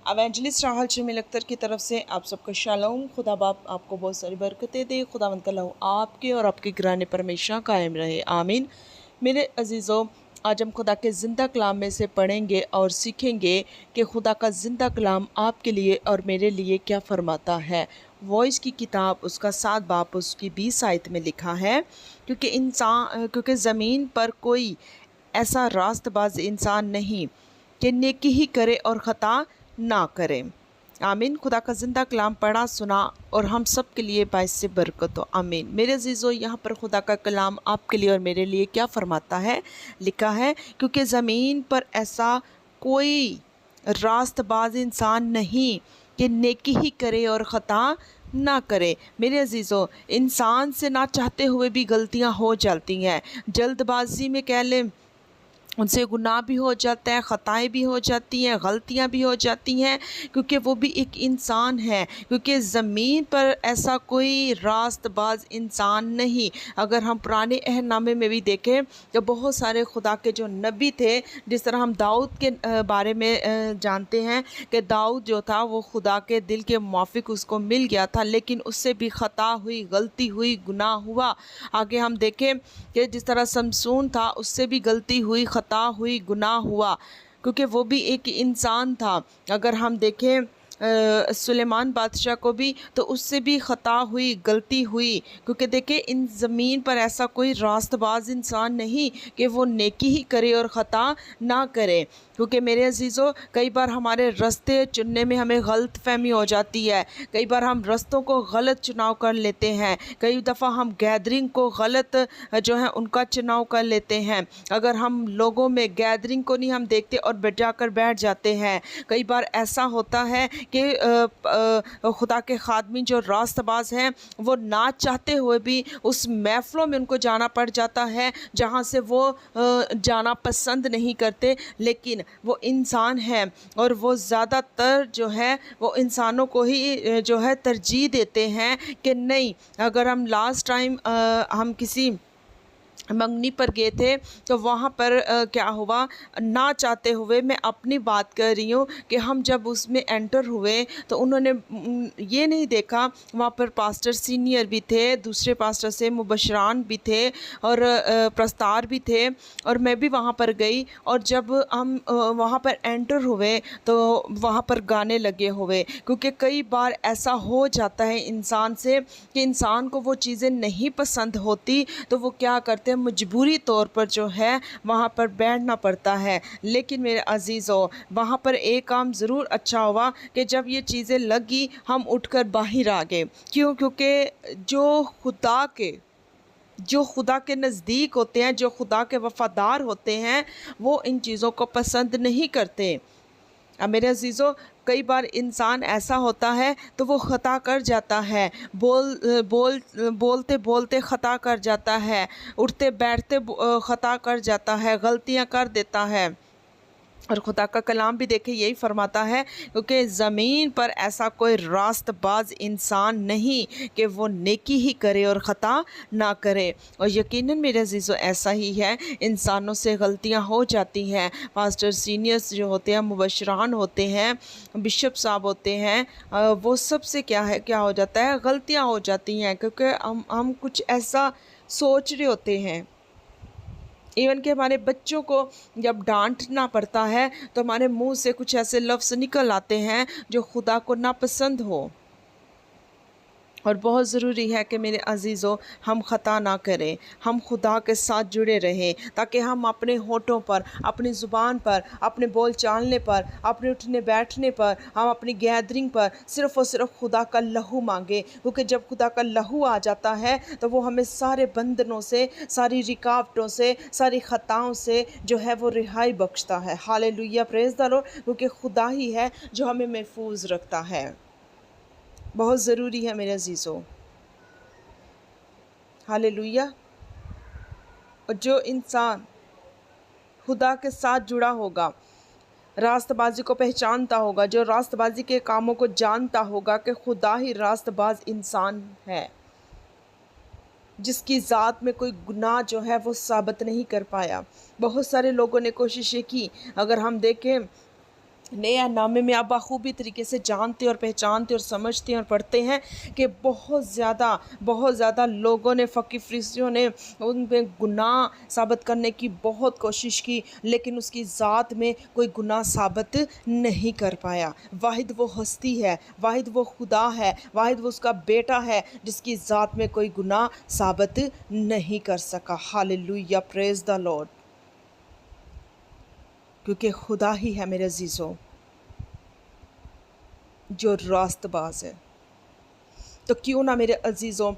Evangelist Rahul Shameel Akhtar की तरफ से आप सबको शालोम। खुदा बाप आपको बहुत सारी बरकतें दे। खुदावंद का लहू आपके और आपके घराने पर हमेशा कायम रहे, आमीन। मेरे अजीज़ों, आज हम खुदा के ज़िंदा कलाम में से पढ़ेंगे और सीखेंगे कि खुदा का ज़िंदा कलाम आपके लिए और मेरे लिए क्या फ़रमाता है। वॉइस की किताब उसका 7 बाब उसकी 20 आयत में लिखा है, क्योंकि ज़मीन पर कोई ऐसा रास्तबाज इंसान नहीं कि नेकी ही करे और ख़ता ना करे। आमीन। खुदा का ज़िंदा कलाम पढ़ा सुना और हम सब के लिए बाइस से बरकत हो, आमीन। मेरे अजीज़ों, यहाँ पर खुदा का कलाम आपके लिए और मेरे लिए क्या फ़रमाता है, लिखा है, क्योंकि ज़मीन पर ऐसा कोई रास्तबाज इंसान नहीं कि नेकी ही करे और ख़ता ना करे। मेरे अजीज़ों, इंसान से ना चाहते हुए भी गलतियाँ हो जाती हैं। जल्दबाजी में कह लें, उनसे गुनाह भी हो जाता है, ख़ताएँ भी हो जाती हैं, गलतियाँ भी हो जाती हैं, क्योंकि वो भी एक इंसान है। क्योंकि ज़मीन पर ऐसा कोई रास्तबाज़ इंसान नहीं। अगर हम पुराने अहदनामे में भी देखें तो बहुत सारे खुदा के जो नबी थे, जिस तरह हम दाऊद के बारे में जानते हैं कि दाऊद जो था वो खुदा के दिल के मुआफ़िक उसको मिल गया था, लेकिन उससे भी ख़ता हुई, गलती हुई, गुनाह हुआ। आगे हम देखें कि जिस तरह शमसून था, उससे भी गलती हुई, ख़ता हुई, गुनाह हुआ, क्योंकि वो भी एक इंसान था। अगर हम देखें सुलेमान बादशाह को भी, तो उससे भी ख़ता हुई, गलती हुई, क्योंकि देखिए इन ज़मीन पर ऐसा कोई रास्तबाज इंसान नहीं कि वो नेकी ही करे और ख़ता ना करे। क्योंकि मेरे अजीज़ों, कई बार हमारे रास्ते चुनने में हमें गलत फहमी हो जाती है। कई बार हम रास्तों को गलत चुनाव कर लेते हैं। कई दफ़ा हम गैदरिंग को गलत जो है उनका चुनाव कर लेते हैं। अगर हम लोगों में गैदरिंग को नहीं हम देखते और जाकर बैठ जाते हैं। कई बार ऐसा होता है कि खुदा के खादमी जो रास्तबाज हैं, वो ना चाहते हुए भी उस महफ़िलों में उनको जाना पड़ जाता है जहाँ से वो जाना पसंद नहीं करते, लेकिन वो इंसान है और वो ज़्यादातर जो है वो इंसानों को ही जो है तरजीह देते हैं कि नहीं। अगर हम लास्ट टाइम हम किसी मंगनी पर गए थे, तो वहाँ पर क्या हुआ, ना चाहते हुए, मैं अपनी बात कर रही हूँ, कि हम जब उसमें एंटर हुए तो उन्होंने ये नहीं देखा, वहाँ पर पास्टर सीनियर भी थे, दूसरे पास्टर से मुबशरान भी थे और प्रस्तार भी थे, और मैं भी वहाँ पर गई। और जब हम वहाँ पर एंटर हुए तो वहाँ पर गाने लगे हुए, क्योंकि कई बार ऐसा हो जाता है इंसान से कि इंसान को वो चीज़ें नहीं पसंद होती, तो वो क्या करते हैं, मजबूरी तौर पर जो है वहाँ पर बैठना पड़ता है। लेकिन मेरे अजीज़ों, वहाँ पर एक काम ज़रूर अच्छा हुआ कि जब ये चीज़ें लगी, हम उठकर बाहर आ गए। क्यों? क्योंकि जो खुदा के नज़दीक होते हैं, जो खुदा के वफ़ादार होते हैं, वो इन चीज़ों को पसंद नहीं करते। अब मेरे अजीज़ों, कई बार इंसान ऐसा होता है तो वो ख़ता कर जाता है, बोलते बोलते ख़ता कर जाता है, उठते बैठते ख़ता कर जाता है, गलतियाँ कर देता है। और खुदा का कलाम भी देखिए यही फरमाता है, क्योंकि ज़मीन पर ऐसा कोई रास्तबाज इंसान नहीं कि वो नेकी ही करे और ख़ता ना करे। और यकीनन मेरे अजीज़ों ऐसा ही है, इंसानों से गलतियां हो जाती हैं। पास्टर सीनियर्स जो होते हैं, मुबशरान होते हैं, बिशप साहब होते हैं, वो सब से क्या हो जाता है, गलतियां हो जाती हैं, क्योंकि हम कुछ ऐसा सोच रहे होते हैं। इवन कि हमारे बच्चों को जब डांटना पड़ता है तो हमारे मुंह से कुछ ऐसे लफ्ज़ निकल आते हैं जो खुदा को नापसंद हो। और बहुत ज़रूरी है कि मेरे अजीज़ों, हम ख़ता ना करें, हम खुदा के साथ जुड़े रहें, ताकि हम अपने होठों पर, अपनी ज़ुबान पर, अपने बोल चालने पर, अपने उठने बैठने पर, हम अपनी गैदरिंग पर सिर्फ़ और सिर्फ खुदा का लहू मांगे। क्योंकि जब खुदा का लहू आ जाता है तो वो हमें सारे बंधनों से, सारी रुकावटों से, सारी ख़ताओं से जो है वो रिहाई बख्शता है। Hallelujah, praise the Lord. क्योंकि खुदा ही है जो हमें महफूज रखता है। बहुत ज़रूरी है मेरे अजीज़ों। हालेलुया। और जो इंसान खुदा के साथ जुड़ा होगा, रास्तबाजी को पहचानता होगा, जो रास्तबाजी के कामों को जानता होगा कि खुदा ही रास्तबाज इंसान है, जिसकी ज़ात में कोई गुनाह जो है वो साबित नहीं कर पाया। बहुत सारे लोगों ने कोशिशें की। अगर हम देखें नया नामे में आप बखूबी तरीके से जानते और पहचानते और समझते हैं और पढ़ते हैं कि बहुत ज़्यादा लोगों ने, फ़कीर फरीसियों ने उन पे गुनाह साबित करने की बहुत कोशिश की, लेकिन उसकी ज़ात में कोई गुनाह साबित नहीं कर पाया। वाहिद वो हस्ती है, वाहिद वो खुदा है, वाहिद वो उसका बेटा है जिसकी ज़ात में कोई गुनाह साबित नहीं कर सका। Hallelujah, praise the Lord. क्योंकि खुदा ही है मेरे अजीज़ों जो रास्तबाज है। तो क्यों ना मेरे अजीज़ों